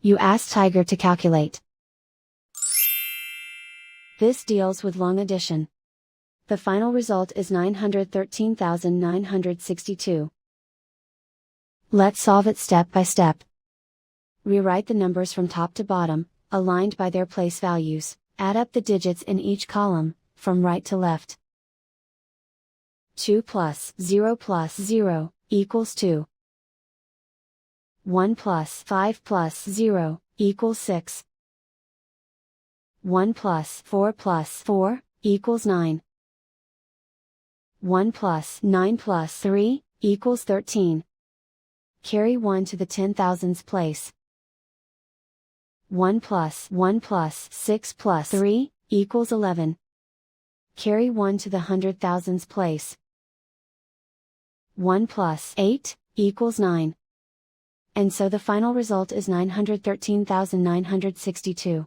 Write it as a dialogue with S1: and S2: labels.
S1: You ask Tiger to calculate. This deals with long addition. The final result is 913,962. Let's solve it step by step. Rewrite the numbers from top to bottom, aligned by their place values. Add up the digits in each column, from right to left. 2 plus 0 equals 2. 1 plus 5 plus 0 equals 6. 1 plus 4 equals 9. 1 plus 9 plus 3 equals 13. Carry 1 to the 10,000s place. 1 plus 6 plus 3 equals 11. Carry 1 to the 100,000s place. 1 plus 8 equals 9. And so the final result is 913,962.